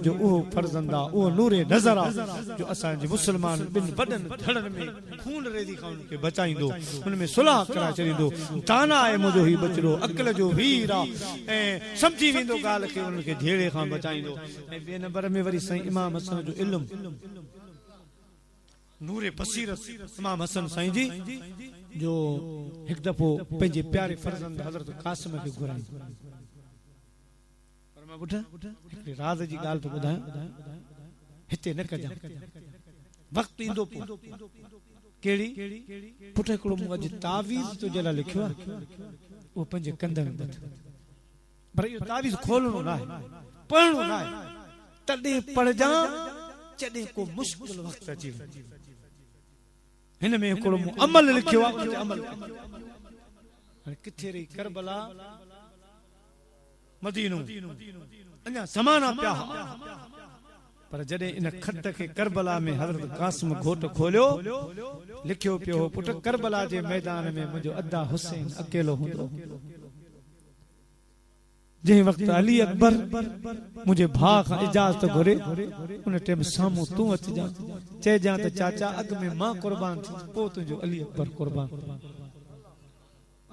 जो उहो फर्ज़ंदा उहो नूरे नज़र आ जो असांजे मुस्लमान बिन वॾनि धड़नि में खून रेज़ी खां उनखे बचाईंदो उन में सुलह कराए छॾींदो दाना आहे मुंहिंजो ही बचिड़ो अक़ल जो वीर आ ऐं सम्झी वेंदो ॻाल्हि खे उनखे झेड़े खां बचाईंदो ऐं ॿिए नंबर में वरी साईं इमाम हसन जो इल्मु नूरे बसीरत इमाम हसन साईं जी जो हिकु दफ़ो पंहिंजे प्यारे फर्ज़ंद हज़रत क़ासिम खे घुराई हिकिड़ी राज़ जी ॻाल्हि तो ॿुधायां हिते न कजां वक़्तु ईंदो पोइ कहिड़ी पुट हिकिड़ो मूं अॼु तावीज़ तुंहिंजे लाइ लिखियो आहे उहो पंहिंजे कंध में ॿध पर इहो तावीज़ खोलणो न आहे पढ़णो न आहे तॾहिं पढ़जां जॾहिं को मुश्किल वक़्तु अची वञे हिन में हिकिड़ो मूं अमल लिखियो आहे अमल किथे रही करबला मदीनो अञा ज़माना पिया पर जॾहिं इन खत खे करबला में हज़रत क़ासिम घोट खोलियो लिखियो पियो पुट करबला जे मैदान में मुंहिंजो अदा हुसैन अकेलो हूंदो जंहिं वक़्तु अली अकबर मुंहिंजे भाउ खां इजाज़त घुरे उन टाइम साम्हूं तूं अचिजां चइजां त चाचा अॻु में मां क़ुर्बान थी पोइ तुंहिंजो अली अकबर क़ुर्बान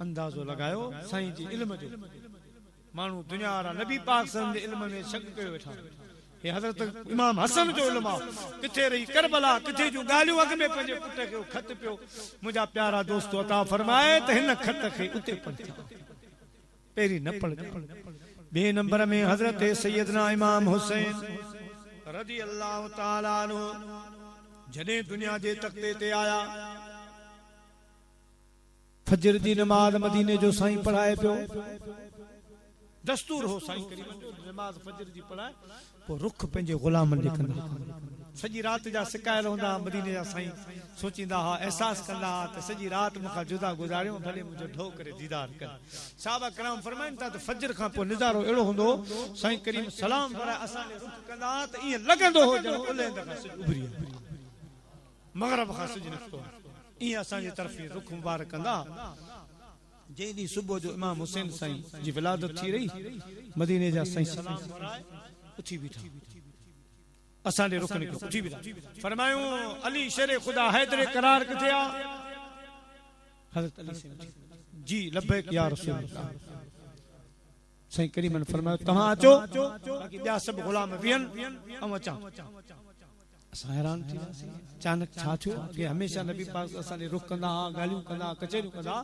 अंदाज़ो लगायो साईं जी इल्म जो मानू दुनिया वारा नबी पाक सल्लल्लाहु अलैहि इल्म में शक कयो वेठा हे हज़रत इमाम हसन जो इल्म आहे किथे रही करबला किथे जो ॻाल्हियूं अॻ में पंहिंजे पुट खे खत पियो मुंहिंजा प्यारा दोस्त अता फरमाए त हिन खत खे उते पढ़ पहिरीं न पढ़ ॿिए नंबर में हज़रत सैयदना इमाम हुसैन रज़ी अल्लाह ताला अन्हु जॾहिं दुनिया जे तख़्ते ते आया फजर जी नमाज़ मदीने जो साईं पढ़ाए पियो दस्तूर हो साईं करीम नमाज फजर जी पढ़ाए पोइ रुख पंहिंजे ग़ुलामनि ॾे कंदा सॼी राति जा सिकायल हूंदा मदीने जा साईं सोचींदा हा अहसास कंदा हा त सॼी राति मूंखां जुदा गुज़ारियो भले मुंहिंजो ढो करे दीदार कर साहबा कराम फरमाइनि था त फजर खां पोइ निज़ारो अहिड़ो हूंदो साईं करीम सलाम फराए असांजे रुख कंदा त ईअं लॻंदो हो ॼणो उलहंद खां सिज उभरी मग़रिब खां सिज निकितो ईअं असांजे तरफ़ रुख मुबारक कंदा जंहिं ॾींहुं सुबुह जो इमाम हुसैन साईं जी विलादत थी रही मदीने जा साईं सलाम फराए उथी बीठा असांजे रुख निकितो उथी बीठा फरमायूं अली शेर खुदा हैदर करार किथे आ हज़रत अली साईं जी लब्बैक या रसूल अल्लाह साईं करीमन फरमायो तव्हां अचो बाक़ी ॿिया सभु ग़ुलाम विहनि ऐं अचां असां हैरान थी वियासीं अचानक छा थियो कि हमेशह नबी पाक असांजे रुख कंदा हा ॻाल्हियूं कंदा कचहरियूं कंदा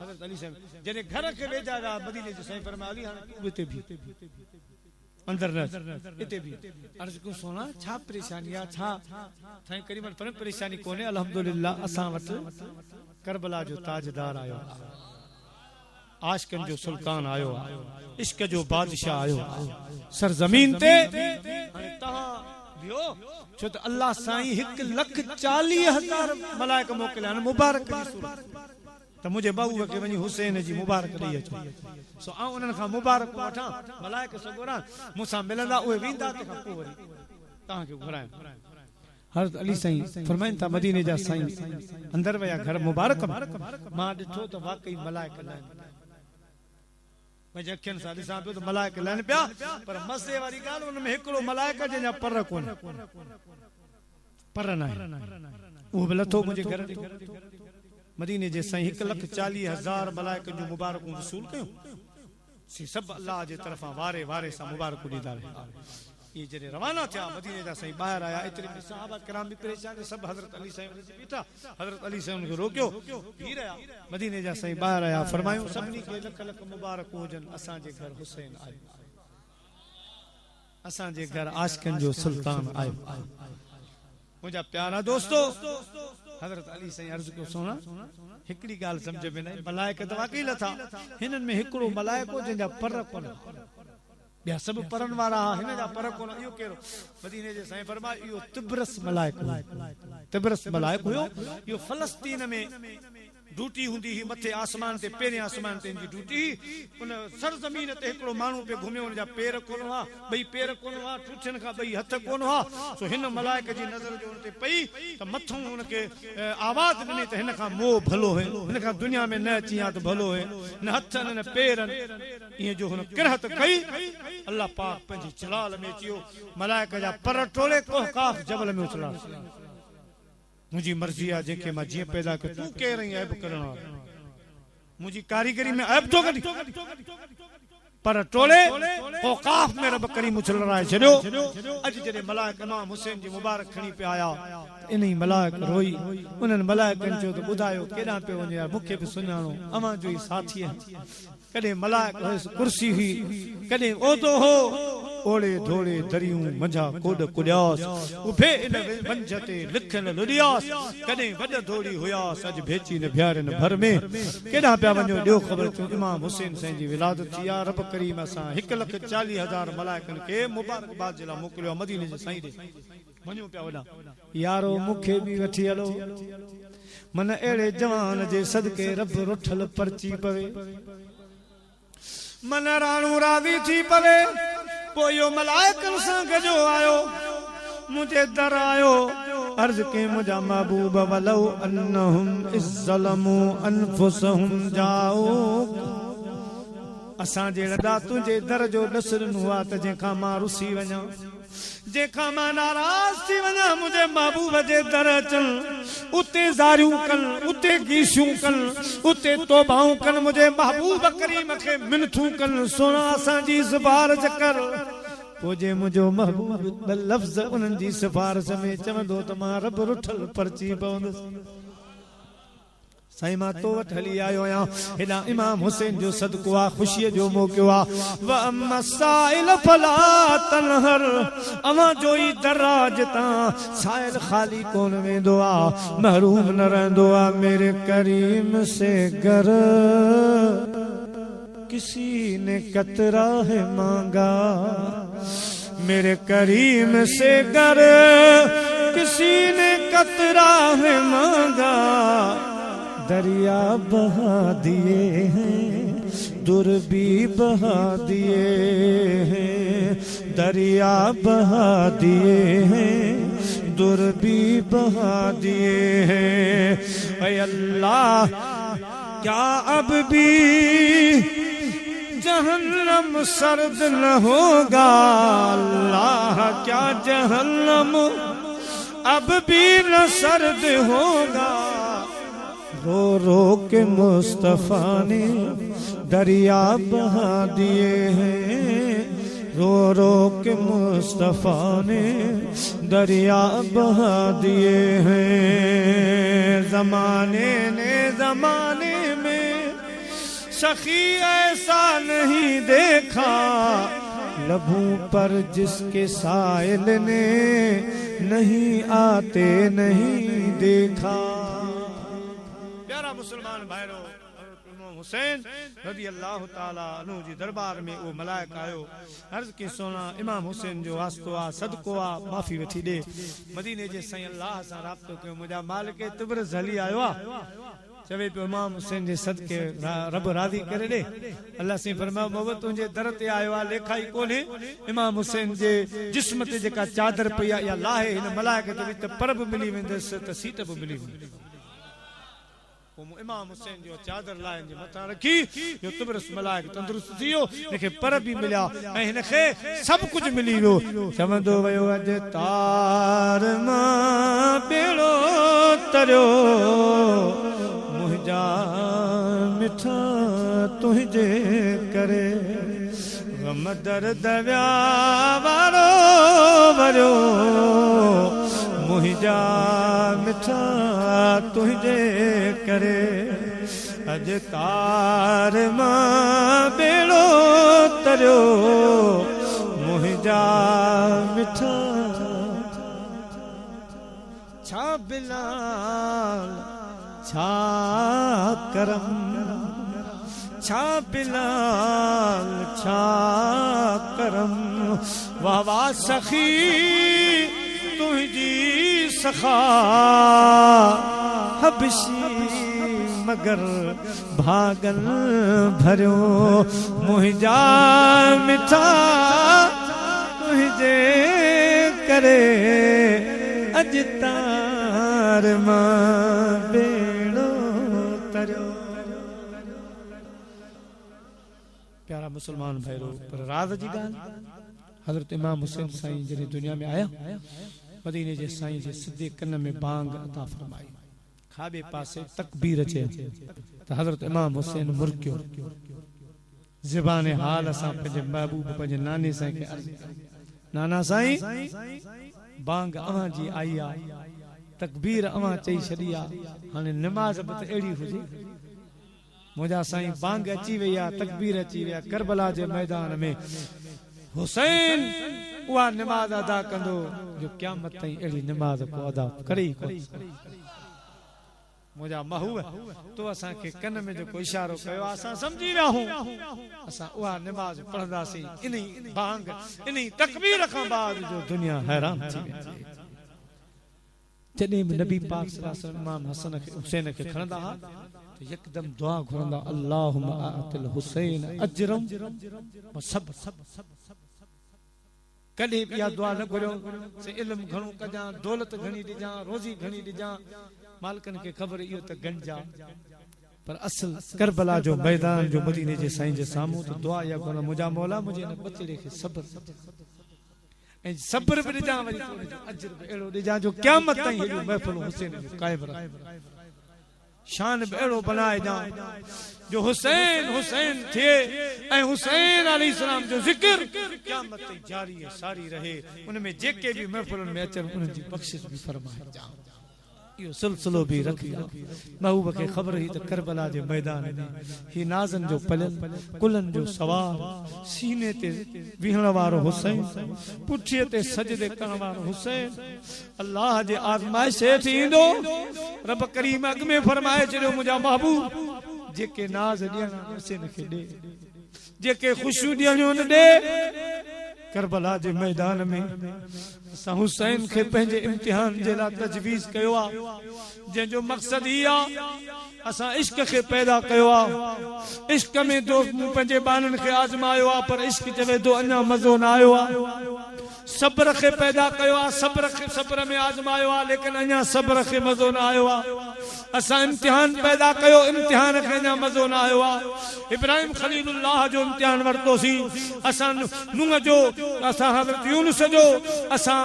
हज़रत अली साईं जॾहिं घर खे वेझा विया मदीने जो साईं फरमायो अली हाणे तूं हिते भी अंदर न हिते भी अर्ज़ को सोना छा परेशानी आहे छा साईं करीमन फरमायो परेशानी कोन्हे अल्हम्दुलिल्लाह असां वटि करबला जो ताजदार आयो आशिकनि जो सुल्तान आयो इश्क जो बादशाह आयो सरज़मीन ते हाणे तव्हां वियो छो त अल्लाह साईं 1,40,000 मलाइक मोकिलिया आहिनि मुबारक जी सूरत त मुंहिंजे बहूअ खे वञी हुसैन जी मुबारक ॾेई अचो सो आउं उन्हनि खां मुबारक वठां मलाइक सगोरा मूंसां मिलंदा उहे वेंदा तंहिंखां पोइ वरी तव्हांखे घुराइनि हज़रत अली साईं फरमाइनि था मदीने जा साईं अंदर विया घर मुबारक मां ॾिठो त वाकई मलाइक लहनि पंहिंजे अखियुनि सां ॾिसां पियो त मलाइक लहनि पिया पर मसले वारी ॻाल्हि हुन में हिकिड़ो मलाइक जंहिंजा पर कोन पर न आहे उहो बि लथो मुंहिंजे घर ते मदीने जे साईं 1,40,000 मलाइकनि जूं मुबारकूं वसूल कयूं सभु अल्लाह जे तरफ़ां वारे वारे सां मुबारकूं ॾींदा रहिया ये जॾहिं रवाना थिया मदीने जा साईं ॿाहिरि आया एतिरे में सहाबा किराम बि परेशान सभु हज़रत अली साईं बीठा हज़रत अली साईं उनखे रोकियो बीह रहिया मदीने जा साईं ॿाहिरि आया फरमायूं सभिनी खे लख लख मुबारकूं हुजनि असांजे घर हुसैन आयो असांजे घर आशिकनि जो सुल्तान आयो मुंहिंजा प्यारा दोस्तो हज़रत अली साईं अर्ज़ कयो सोना हिकिड़ी ॻाल्हि सम्झ में न आई मलाइक त वाकई लथा हिननि में हिकिड़ो मलाइको जंहिंजा पर कोन ॿिया सभु परनि वारा हिन जा पर कोन इहो कहिड़ो मदीने जे साईं फरमायो इहो तिब्रस मलाइक तिब्रस मलाइक हुयो इहो फ़लस्तीन में ड्यूटी हुंदी ही मथे आसमान ते पेरे आसमान ते जी ड्यूटी उन सरजमीन ते एकड़ो मानू पे घुमे उन जा पैर कोन हा बई पैर कोन हा ठुठन का बई हथ कोन हा सो हिन मलाइक जी नजर जो उन ते पई त मथों उनके आवाज ॾिनी त हिन का मोह भलो है हिन का दुनिया में न अचिया त भलो है न हथन न पेरन ये जो हुन किरहत कई अल्लाह पाक पंजी जलाल में चियो मलाइक जा पर टोले को काफ जबल में उछला मुझी मर्जी आ जेके मां जी पैदा कर तू कह रही ऐब करना मुझी कारीगरी में ऐब तो करी पर टोले औकाफ में रब करीम उछल रहा है छड़ो अज जदे मलाइक इमाम हुसैन जी मुबारक खणी पे आया इन्हीं मलाइक रोई उन्हन मलाइकन जो तो बुधायो केडा पे वने यार मुखे भी सुनानो अमा जो ही साथी है कदे मलाइक कुर्सी हुई कदे ओदो हो ओड़े धोड़े दरियूं मंझा कोड कुड़ियास उभे इन मंझते लिखन लुडियास कदे वड धोड़ी हुयास अज भेची न भ्यार न भर में केडा पिया वञो ॾियो ख़बर चो इमाम हुसैन साईं जी विलादत थी या रब करीम असां 1,40,000 मलाइकन के मुबारकबाद जे लाइ मोकिलियो मदीने जे साईं ॾे वञो पिया वॾा यारो मुखे भी वठी हलो मन अहिड़े जवान जे सदके रब रुठल परची पवे मन राणू राज़ी थी पवे पोइ इहो मलाइकनि सां गॾो आयो मुझे दर आयो अर्ज के मुझा महबूब वलौ अन्नहुम इज़्ज़लमू अनफुसहुम जाओ असां जे रदा तुंहिंजे दर जो ॾसरु हुआ त जंहिंखां मां रुसी वञा जेका मां नाराज थी वञा मुझे महबूब जे दर अचन उते ज़ारियूं कन उते गीशूं कन उते तौबाऊं कन मुझे महबूब करीम खे मिनथूं कन सोना असांजी सिफारिश कर पोइ जे मुंहिंजो महबूब ॿ लफ़्ज़ उन्हनि जी सिफारिश में चवंदो त मां रब रुठल परची पवंदुसि साईं मां तो वटि हली आयो आहियां हेॾा इमाम हुसैन जो सदको आहे ख़ुशीअ जो मौक़ियो आहे व अम्मा साइल फला तनहर अवां जो ई दराज तां साइल ख़ाली कोन वेंदो आहे महरूम न रहंदो आहे मेरे करीम से गर किसी ने कतरा है मांगा मेरे करीम से गर किसी ने कतरा है मांगा दरिया बहा दिए हैं दुर भी बहा दिए हैं दरिया बहा दिए हैं दुर भी बहा दिए हैं ऐ अल्लाह क्या अब भी जहन्नम सर्द न होगा अल्लाह क्या जहन्नम अब भी न सर्द होगा रो रो के मुस्तफा ने दरिया बहा दिए हैं रो रो के मुस्तफा ने दरिया बहा दिए हैं जमाने में सखी ऐसा नहीं देखा लबों पर जिसके साइल ने नहीं आते नहीं देखा प्यारा मुसलमान भाइरो हुसैन रज़ी अल्लाह ताला अन्हु जी दरबार में वो मलाइक आयो अर्ज की सोना इमाम हुसैन जो वास्तो आ सदको आ माफी वठी दे मदीने जे साईं अल्लाह सां राब्तो कयो मुंहिंजा मालिक तिब्रज़ हली आयो आ चवे पियो इमाम हुसैन जे सदके रब राज़ी करे दे अल्लाह साईं फरमायो मोहब्बत तुंहिंजे दर ते आयो आ लेखा ई कोन्हे इमाम हुसैन जे जिस्म ते जेका चादर पई आहे या लाहे हिन मलाइक ते विच पर बि मिली वेंदसि त सीट बि मिली वेंदी इमाम हुसैन जो चादर लाइन जे मथां रखी यो तिब्रस मलाइक तंदुरुस्त थियो हिनखे पर बि मिलिया ऐं हिनखे सभु कुझु मिली वियो चवंदो वियो अॼु तार मां बेड़ो तरियो मुंहिंजा मिठा तुंहिंजे करे गम दर्द विया वारो वरियो मुंहिंजा मिठा तुंहिंजे करे अॼु तार मां बेड़ो तरियो मुंहिंजा मिठा छा बिलाल छा करम छा बिलाल छा करम वाह वाह सखी तुझी सखा हबशी मगर भागल भरियो मुंहिंजा मिठा तुंहिंजे करे अज तार मां बेड़ो तरियो। प्यारा मुसलमान भाईरो पर राज जी गाल हजरत इमाम हुसैन साईं जॾहिं दुनिया में आया मदीने जे साईं जे सिधे कन में बांग अता फरमाई खाबे पासे तकबीर अचे त हजरत इमाम हुसैन मुर्कियो ज़बान हाल असां पंहिंजे महबूब पंहिंजे नाने साईं खे अर्ज़ नाना साईं बांग अवां जी आई आहे तकबीर अवां चई छॾी आहे हाणे नमाज़ बि त अहिड़ी हुजे मुंहिंजा साईं बांग अची वई आहे तकबीर अची वई आहे करबला जे मैदान में हुसैन उहा नमाज़ अदा कंदो जो क़यामत ताईं अहिड़ी नमाज़ को अदा करे मुंहिंजा महबूब तो असांखे कन में जेको इशारो कयो असां सम्झी विया आहियूं असां उहा नमाज़ पढ़ंदासीं इन बांग इन तकबीर खां बाद जो दुनिया हैरान थी वेंदी। जॾहिं बि नबी पाक सल्लल्लाहु अलैहि वसल्लम इमाम हसन खे हुसैन खे खणंदा हुआ त यकदम दुआ घुरंदा अल्लाहुम्मा आतिल हुसैन अजरम व सब कॾहिं बि इहा दुआ न घुरियो से इल्म घणो कजां दौलत घणी ॾिजां रोज़ी घणी ॾिजां मालिकनि खे ख़बर इहो त गंजा पर असल करबला जो मैदान जो मदीने जे साईं जे साम्हूं त दुआ इहा घुरंदा मुंहिंजा मौला मुंहिंजे हिन बचड़े खे सब्र ऐं सब्र बि ॾिजां वरी अजर बि अहिड़ो ॾिजां जो क़यामत ताईं हेॾियूं महफ़िलूं हुसैन जो क़ाइम रहे शान बि अहिड़ो बनाए ॾियां जो हुसैन हुसैन थिए ऐं हुसैन अलैहिस्सलाम जो ज़िक्र क़यामत ताईं जारी ऐं सारी रहे उन में जेके बि महफ़िलुनि में अचनि उन्हनि जी बख़्शिश बि फरमाए ॾियां इहो सिलसिलो बि रखी महबूब खे ख़बर हुई त करबला जे मैदान में ही नाज़नि जो पलियल कुलनि जो सवार सीने ते विहण वारो हुसैन पुठीअ ते सजदे करण वारो हुसैन अल्लाह जे आज़माइश हेठि ईंदो रब करीम अॻ में फरमाए छॾियो मुंहिंजा महबूब जेके नाज़ ॾियणा हुसैन खे ॾे जेके ख़ुशियूं ॾियणियूं न ॾे करबला जे मैदान में असां हुसैन खे पंहिंजे इम्तिहान जे लाइ तजवीज़ कयो आहे जंहिंजो मक़सद ई आहे असां इश्क खे पैदा कयो आहे इश्क में पंहिंजे ॿारनि खे आज़मायो आहे पर इश्क चवे थो अञा मज़ो न आयो आहे सब्र खे पैदा कयो आहे सब्र में आज़मायो आहे लेकिन अञा सब्र खे मज़ो न आयो आहे असां इम्तिहान पैदा कयो इम्तिहान खे अञा मज़ो न आयो आहे इब्राहिम खलीलुल्लाह जो इम्तिहान वरितोसीं असां नूह जो असां हज़रत यूनुस जो असां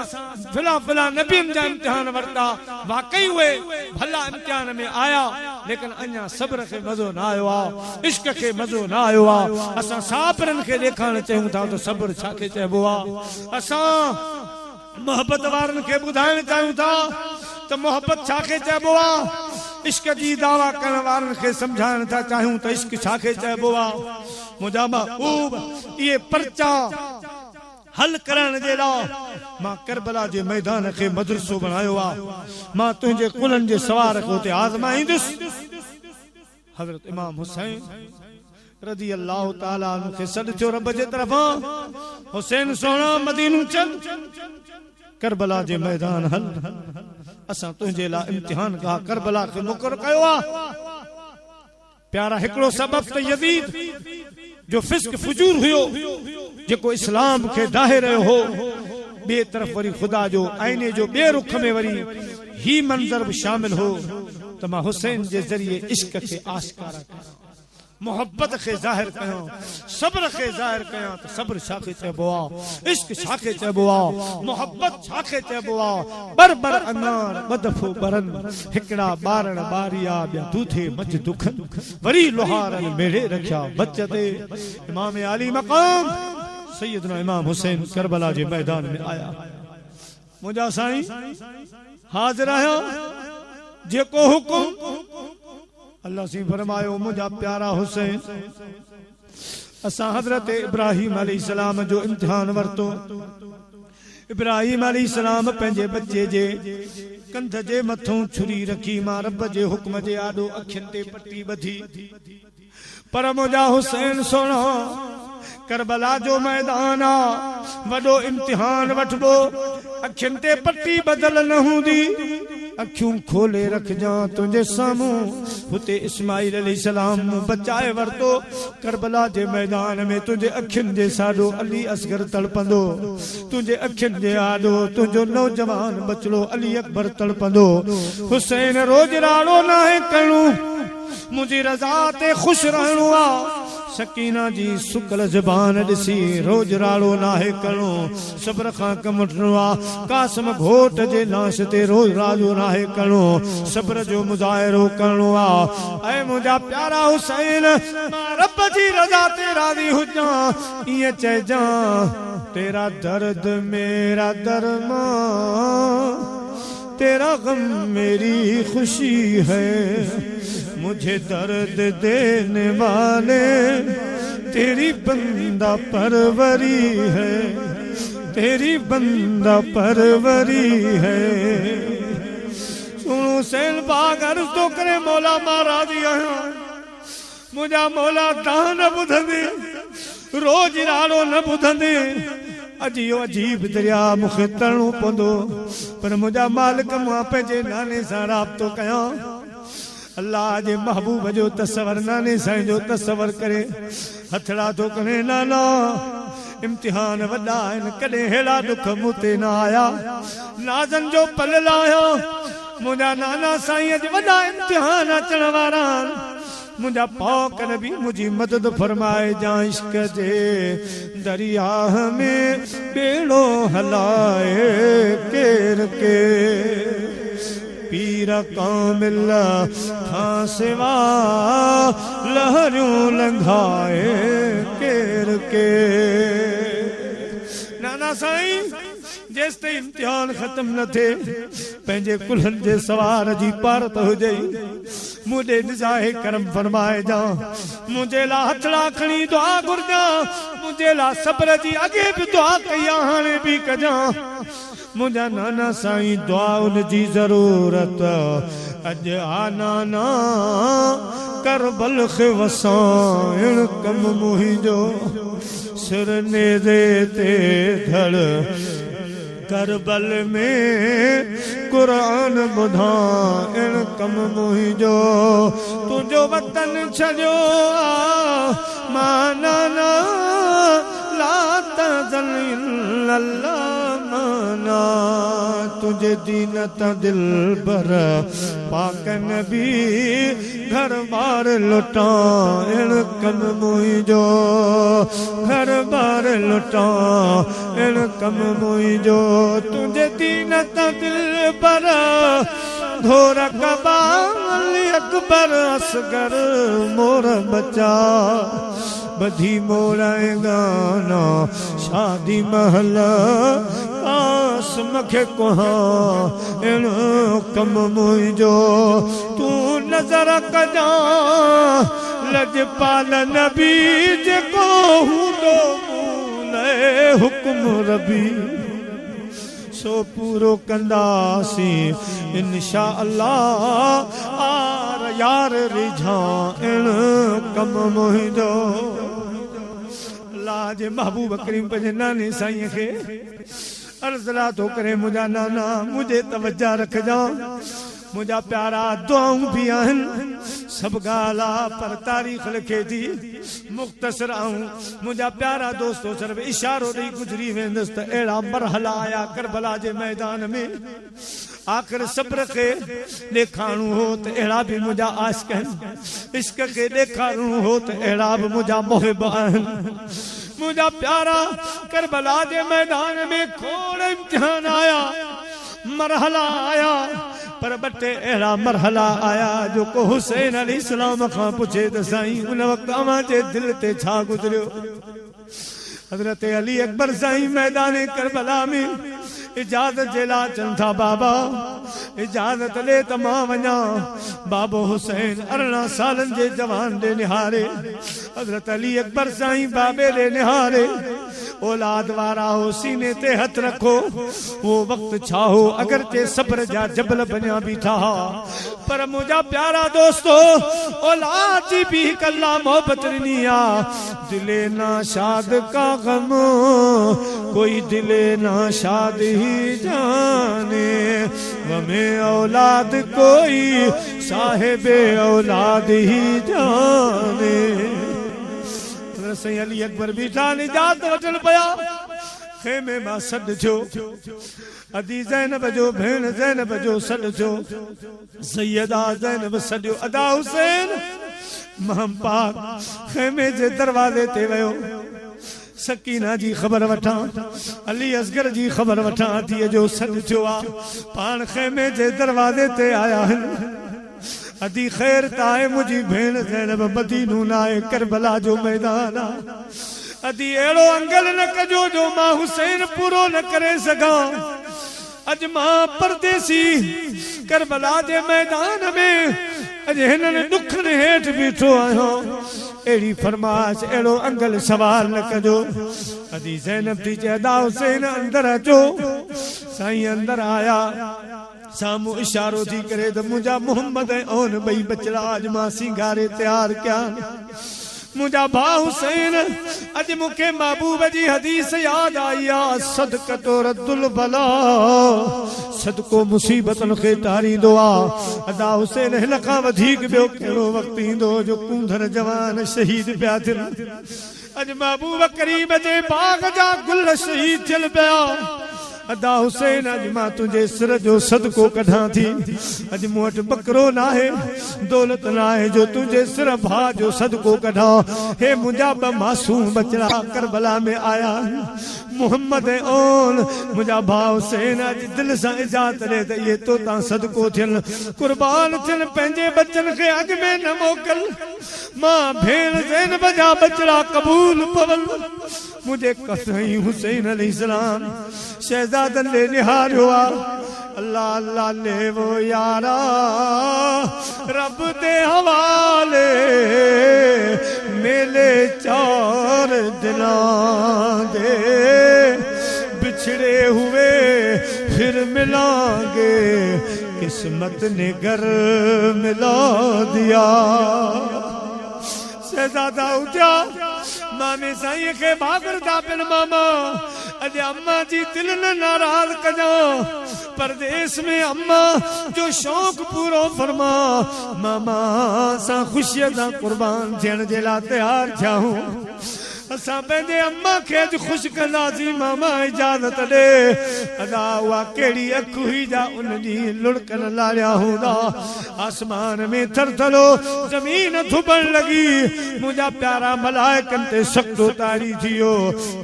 फिला नबियुनि जा इम्तिहान वरिता वाकई उहे भला इम्तिहान में आया लेकिन अञा सब्र खे मज़ो न आयो आहे इश्क खे मज़ो न आयो आहे असां साबरनि खे ॾेखारणु चाहियूं था त सब्र छा खे चइबो आहे असां मोहब्बत वारनि खे ॿुधाइणु चाहियूं था त मोहब्बत छा खे चइबो आहे इश्क जी दावा करण वारनि खे सम्झाइण था चाहियूं त इश्क छा खे चइबो आहे मुंहिंजा महबूब इहे पर्चा हल करण जे लाइ मां करबला जे मैदान खे मदरसो बनायो आहे मां तुंहिंजे कुलनि जे सवार खे उते आज़माईंदुसि हज़रत इमाम हुसैन रज़ी अल्लाह ताला अन्हु खे सॾु थियो रब जे तरफ़ां हुसैन सोना मदीनो चल करबला जे मैदान हल असां तुंहिंजे लाइ इम्तिहान का करबला खे मुक़रर कयो आहे प्यारा हिकिड़ो सबब त यज़ीद जो फिस्क फुजूर हुयो जेको इस्लाम खे डाहे रहियो हो ॿिए तरफ़ वरी ख़ुदा जो आईने जो ॿिए रुख में वरी ही मंज़र बि शामिल हो त मां हुसैन जे ज़रिए इश्क खे आश्कारा कयां मोहब्बत खे ज़ाहिर कयां सब्र खे ज़ाहिर कयां त सब्र छा खे चइबो आहे इश्क छा खे चइबो आहे मोहब्बत छा खे चइबो आहे बर अनार बदफो बरन हिकड़ा ॿारण ॿारिया ॿिया दूधे मज दुखन वरी लोहारन मेड़े रखिया बचते इमाम आली मकाम सैयदना इमाम हुसैन करबला जे मैदान में आया मुंहिंजा साईं हाज़िर आहियां जेको हुकुम अल्लाह सी फरमायो मुंहिंजा प्यारा हुसैन असां हज़रत इब्राहिम अलैहिस्सलाम जो इम्तिहान वरतो इब्राहिम अलैहिस्सलाम पंहिंजे बच्चे जे कंध जे मथों छुरी रखी मां रब जे हुक्म जे आॾो अखियुनि ते पटी ॿधी पर मुंहिंजा हुसैन सोना करबला जो मैदान आ वॾो इम्तिहान वठबो अखियुनि ते पटी बदल न हूंदी अखियूं खोले रखजां तुंहिंजे साम्हूं हुते इस्माइल अलैहिस्सलाम बचाए वरतो करबला जे मैदान में तुंहिंजे अखियुनि जे साॾो अली असगर तड़पंदो तुंहिंजे अखियुनि जे आॾो तुंहिंजो नौजवान बचड़ो अली अकबर तड़पंदो हुसैन रोज राड़ो नाहे करणो मुंहिंजी रज़ा ते ख़ुशि रहणो आहे सकीना जी सुकल ज़बान ॾिसी रोज राड़ो नाहे करणो सब्र खां कमु वठणो आहे कासिम घोट जे लाश ते रोज राड़ो नाहे करणो सब्र जो मुज़ाहिरो करणो आहे ऐं मुंहिंजा प्यारा हुसैन मां रब जी रज़ा ते राज़ी हुजां ईअं चइजां तेरा दर्द मेरा दरमां तेरा गम मेरी खुशी है मुझे दर्द देने वाले तेरी बंदा परवरी है तेरी बंदा परवरी है सुनो सैन बाग अर्ज़ तो करे मौला मां राज़ी आहियां मुंहिंजा मौला तव्हां न ॿुधंदे रोज राड़ो न ॿुधंदे अॼु इहो अजीब दरिया मूंखे तरणो पवंदो पर मुंहिंजा मालिक मां पंहिंजे नाने सां राब्तो कयां अल्लाह जे महबूब जो तस्वर नाने साईं जो तस्वर करे हथड़ा थो करे नाना इम्तिहान वॾा आहिनि कॾहिं अहिड़ा दुख मूं ते न आया नाज़नि जो पल लाहियो मुंहिंजा नाना साईं अॼु वॾा इम्तिहान अचण वारा मुंहिंजा पौक नबी मुंहिंजी मदद फरमाए जा इश्क जे दरिया में बेड़ो हलाए केर के पीर कामिल खां सिवा लहरियूं लंघाए केर के नाना साईं जेस ते इम्तिहान खत्म न थे पंहिंजे कुल्हनि जे सवार जी पारत हुजे मुझे निजाहे करम फरमाए जा मुझे ला हथड़ा खणी दुआ घुरजा मुझे ला सब्र जी अगे भी दुआ कया हाणे भी कजा मुझा नाना साईं दुआ उन जी जरूरत अज आना करबल खे वसाइण कम मुहिंजो सिर नेज़े ते धड़ करबल में कुरान ॿुधाइण कम मुहिंजो तुंहिंजो वतन छॾियो मां नाना ला तज़ल इल्लल्लाह माना तुझे दीन ता दिल भर पाक नबी घर बार लुटाइण कम मुहिंजो घर बार लुटाइण कम मुहिंजो तुझे दीन ता दिल भर घोर कबाल अकबर असगर मोर बचा बधी मोराए गाना शादी महल आस मखे कोहा इन कम मुहिंजो तू नजर कजा लजपाल नबी जेको हूंदो मूले हुक्म रबी सो पूरो कंदासी इंशा अल्लाह आर यार रिझाइण कम मुहिंजो अल्लाह जे महबूब करीम पंहिंजे नाने साईं खे अर्ज़ला थो करे मुंहिंजा नाना मुझे तवज्जा रखजा मुझा प्यारा दुआऊं भी आहिनि सभु ॻाल्हि आहे पर तारीख़ लिखे थी मुख़्तसर आऊं मुझा प्यारा दोस्तो सिर्फ़ इशारो ॾेई गुज़री वेंदुसि त अहिड़ा मरहला आया करबला जे मैदान में आख़िर सब्र खे ॾेखारणो हो त अहिड़ा बि मुंहिंजा आशिक़ आहिनि इश्क खे ॾेखारणो हो त अहिड़ा बि मुंहिंजा मुहिब आहिनि मुंहिंजा प्यारा करबला जे मैदान में खोड़ इम्तिहान आया मरहला आया पर बटे अहिड़ा मरहला आया जो को हुसैन अलैहिस्सलाम खां पुछे त साईं उन वक़्तु अव्हां जे दिलि ते छा गुज़रियो हज़रत अली अकबर साईं मैदान करबला में इजाज़त जे लाइ चवनि था बाबा इजाज़त ॾे त मां वञा बाबो हुसैन 18 सालनि जे जवान ॾे निहारे हज़रत अली अकबर साईं बाबे ॾे निहारे औलाद वारा हो सीने ते हथ रखो वो वक्त छा हो अगर ते सब्र जा जबल बनिया भी था पर मुझा प्यारा दोस्तो औलाद जी भी कल्ला मोहब्बत नहीं आ दिले ना शाद का गम कोई दिले ना शाद ही जाने में औलाद कोई साहिब औलाद ही जाने। सैयद अली अकबर बीठा निजात वठन पया खेमे मां सॾ थियो अदी ज़ैनब जो भेण ज़ैनब जो सॾ थियो सैयदा ज़ैनब सॾियो अदा हुसैन महम पाक खेमे जे दरवाज़े ते वियो सकीना जी ख़बर वठां अली असगर जी ख़बर वठां अदीअ जो सॾ थियो आहे पाण खेमे जे दरवाज़े ते आया आहिनि अदी ख़ैर ताए मुझी भेण ज़ैनब मदीनो नाए करबला जो मैदान अदी एड़ो अंगल न कजो जो मां हुसैन पूरो न करे सगा अज मां परदेसी करबला जे मैदान में अज हिनन दुखन हेठ बीठो आयो एड़ी फरमाश एड़ो अंगल सवाल न कजो अदी ज़ैनब थी चेदा हुसैन अंदर अचो साईं अंदर आया सामू इशारो थी करे तो मुझा मोहम्मद ओन बई बचड़ा आज मां सिंगारे तैयार क्या मुझा भा हुसैन अज मुखे महबूब जी हदीस याद आई सदक़तो रद्दुल बला सदको मुसीबतन खे तारी दुआ अदा हुसैन हिन खां वधीक ॿियो कहिड़ो वक़्तु ईंदो जो कूंधर जवान शहीद पिया थियनि अज महबूब करीम जे बाग जा गुल शहीद थियल पिया अदा हुसैन अज मां तुझे सिर जो सदको कढां थी अज मूं वटि बकरो नाहे दौलत नाहे जो तुझे सिर भा जो सदको कढां हे मुंहिंजा ब मासूम बचड़ा करबला में आया मोहम्मद ओन मुंहिंजा भा हुसैन अज दिल सां इजाज़त ॾे त इहे तो तां सदको थियनि कुर्बान थियनि पंहिंजे बचन खे अॻ में न मोकल मां भेण ज़ैनब जा बचड़ा क़बूल पवन मुझे कसई हुसैन अलैहिस्सलाम शहजादन ले निहारियो अल्लाह अल्लाह ले वो यारा रब दे हवाले मेले चार दिलां दे बिछड़े हुए फिर मिलांगे किस्मत ने घर मिला दिया शहजादा उठा मामे साईं के भागरदा पिन मामा अज अम्मा जी दिल न नाराज कजो परदेस में अम्मा जो शौक पूरो फरमा मामा सा खुशियां दा कुर्बान थियण जे लाइ तैयार थिया हूं असां पंहिंजे अम्मा खे अॼु ख़ुशि कंदासीं मामा इजाज़त ॾे अदा उहा कहिड़ी अख हुई जा उन ॾींहुं लुड़कन लारिया हूंदा आसमान में थरथलो ज़मीन थुबण लॻी मुंहिंजा प्यारा मलाइकनि ते सख़्तो तारी थियो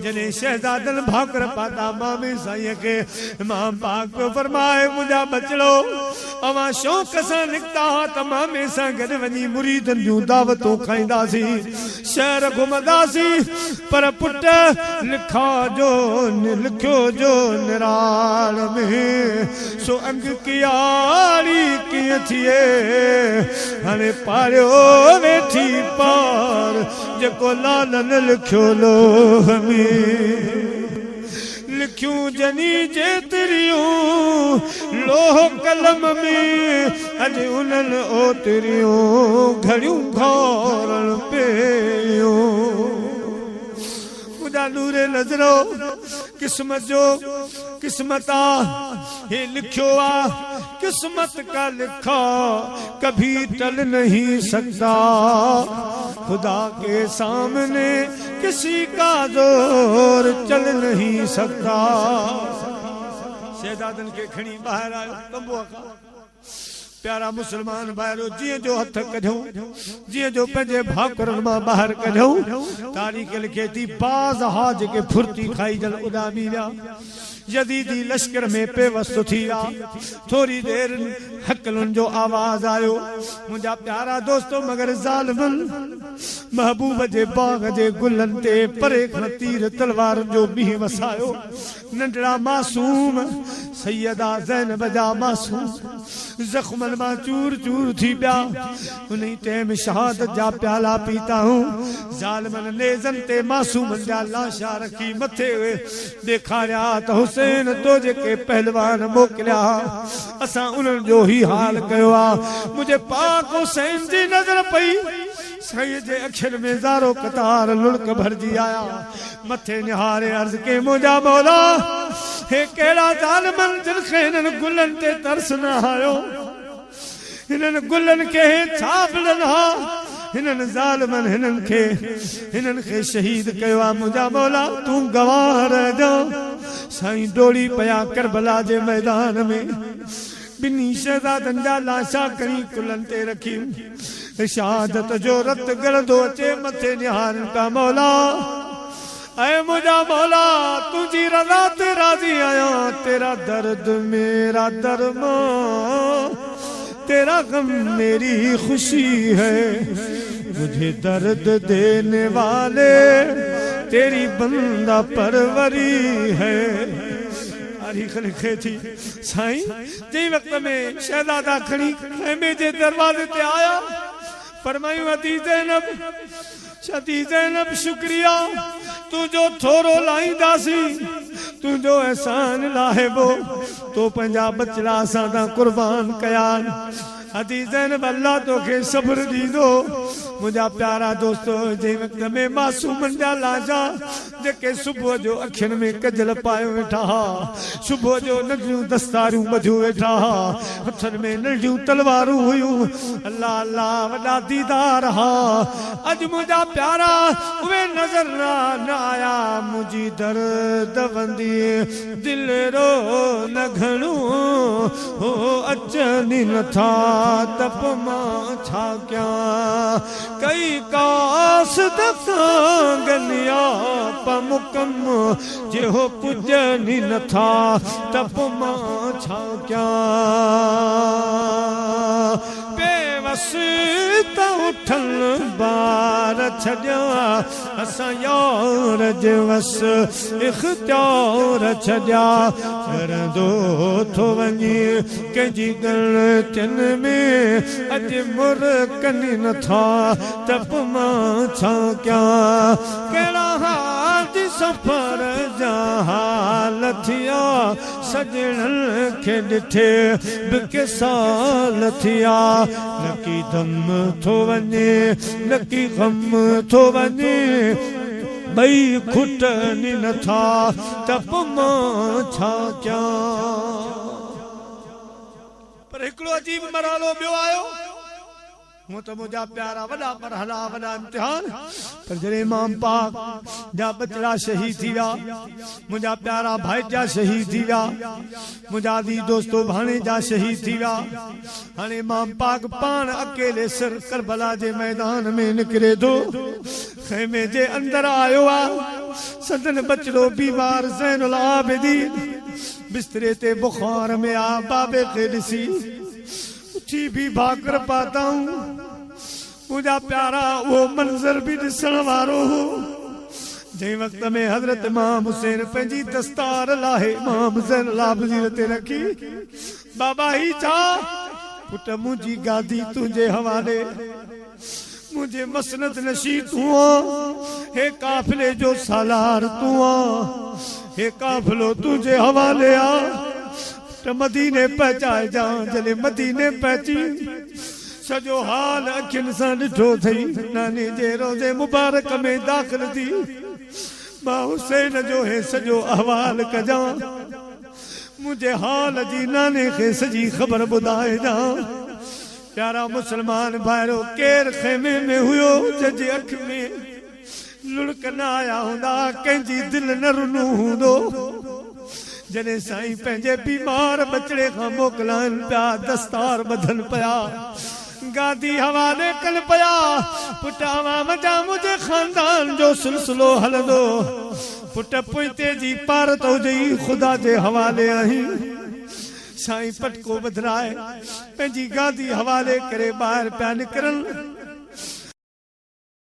जॾहिं शहज़ादनि भाकर पाता मामे साईं खे इमाम पाक पियो फरमाए मुंहिंजा बचड़ो अवां शौक़ सां निकिता हुआ त मामे सां गॾु वञी मुरीदनि जूं दावतूं खाईंदासीं शहर घुमंदासीं पर पुट लिखा जो लिखियो जो निराल में सो अंग कियारी कीअं थिए हाणे पारियो वेठी पार जेको लालन लिखियो लोह में लिखियूं जनी जेतिरियूं लोह कलम में अॼु उन्हनि ओतिरियूं घड़ियूं घोरण पियूं मुझा नूरे नजरो किस्मत जो किस्मत ये लिखो किस्मत का लिखा कभी टल नहीं सकता खुदा के सामने किसी का जोर चल नहीं सकता शहजादन के खणी बाहर आयो तंबू का प्यारा मुसलमान भाइरो जीअं जो हथ कढूं जीअं जो पंहिंजे भाकुरनि मां ॿाहिरि कढूं तारीख़ लिखे थी बाज़ हा जेके फुर्ती खाई जल उॾामी विया यज़ीदी लश्कर में पेवस्त थी विया थोरी देर हकलुनि जो आवाज़ आयो मुंहिंजा प्यारा दोस्तो मगर ज़ालिमनि महबूब जे बाग जे गुलनि ते परे खां तीर तलवारनि जो मींहुं वसायो नंढड़ा मासूम सैयदा ज़ैनब जा मासूम ज़ख्मनि मां चूर चूर थी पिया उन टाइम शहादत जा प्याला पीता हूं ज़ालिमनि नेज़नि ते मासूमनि जा लाशा रखी मथे ॾेखारिया त हुसैन तो जेके पहलवान मोकिलिया असां उन्हनि जो ही हाल कयो आहे मुंहिंजे पाक हुसैन जी नज़र पई साईं जे अखियुनि में ज़ारो कतार लुड़क भरजी आया मथे निहारे अर्ज़ के मुंहिंजा मौला हे केड़ा ज़ालिमन जिन खे हिननि गुलनि ते तरस न आयो हिननि गुलनि खे छा मिलंदा हिननि ज़ालिमन हिननि खे शहीद कयो आहे मुंहिंजा मौला तूं गवाह रहजो साईं डोड़ी पया करबला जे मैदान में बिन्ही शहज़ादनि जा लाशा खणी कुलनि ते रखी शहादत जो रत गड़ंदो अचे मथे निहारनि पिया मौला ऐ मुंहिंजा मौला तुंहिंजी रज़ा ते राज़ी आहियां तेरा दर्द मेरा दरमा तेरा गम मेरी खुशी है मुझे दर्द देने वाले तेरी बंदा परवरी है तारीख लिखे थी साईं जे वक्त में शहजादा खड़ी खेमे जे दरवाजे ते आया फरमायूं अदी ज़ैनब शुक्रिया तुझो थोरो लाईंदासी तुझो एहसान लाहेबो तो पंजा बचड़ा असां तां कुर्बान कया अदी ज़ैनब अल्लाह तोखे सब्र दीदो मुझा प्यारा दोस्तों जे वक्त में मासूमन जा लाजा जेके सुबह जो अखियुनि में कजल पायो वेठा सुबह जो नंढियूं दस्तारूं ॿधूं वेठा हथनि में नंढियूं तलवारूं हुयूं अल्लाह अल्लाह वॾा दीदार हा अॼु मुंहिंजा प्यारा उहे नज़र न आया मुंहिंजी दर्द बंदी दिल रो न घणो हो अचनि नथा तप मां छा कयां कई कास गनिया पमुकम जे हो पुजनि नथा तप मां छा कयां बेवस त उठन बार छॾिया असां यार जे वस इख्तियार छॾिया करंदो थो वञे कंहिंजी ग़लतियुनि में अॼु मुर कनि नथा तप मां छा कयां कहिड़ा हाल सफ़र जा हाल थिया सजणनि खे ॾिठे बिके साल थिया नकी दम थो वञे नकी गम थो वञे ॿई खुटनि नथा तप मां छा कयां पर हिकिड़ो अजीब मरहलो ॿियो आयो हूं तो मुझा प्यारा वड़ा मरहला वड़ा इम्तिहान पर जरे इमाम पाक जा बचड़ा शहीद थी विया मुझा प्यारा भाई जा शहीद थी विया मुझा दी दोस्तों भाणे जा शहीद थी विया हाणे इमाम पाक पान अकेले सिर करबला जे मैदान में निकिरे थो खेमे जे अंदर आयो आ सदन बचड़ो बीमार ज़ैनुल आबिदीन बिस्तरे ते बुखार में आ बाबे के ॾिसी उठी भी भाकर पाता हूं मुझा प्यारा वो मंजर भी ॾिसण वारो हो जे वक्त में हजरत इमाम हुसैन पंहिंजी दस्तार लाहे इमाम ज़ैनुल आबिदीन ते रखी बाबा ही छा पुट मुंहिंजी गादी तुंहिंजे हवाले मुझे मसनद नशी तू हे काफिले जो सालार तू हे काफिलो तुझे हवाले आ मदीने पहुचाए जा जले मदीने पहुची सजो हाल अखियुनि सां ॾिठो थई नानी जे रोज़े मुबारक में दाख़िल थी मां हुसैन जो हे सजो अहवाल कजां मुझे हाल जी नाने खे सजी ख़बर ॿुधाए जा प्यारा मुसलमान भाइरो केर खेमे में हुयो जंहिंजे अख में लुड़क न आया हूंदा कंहिंजी दिल न रुनो हूंदो जॾहिं साईं पंहिंजे बीमार बचड़े खां मोकिलाइनि पिया दस्तार ॿधनि पिया गादी हवाले कनि पिया पुट अवाम जा मुंहिंजे खानदान जो सिलसिलो हलंदो पुट पुइते जी पारत हुजई ख़ुदा जे हवाले आहीं साईं पटको बदराए पंहिंजी गादी हवाले करे ॿाहिरि पिया निकिरनि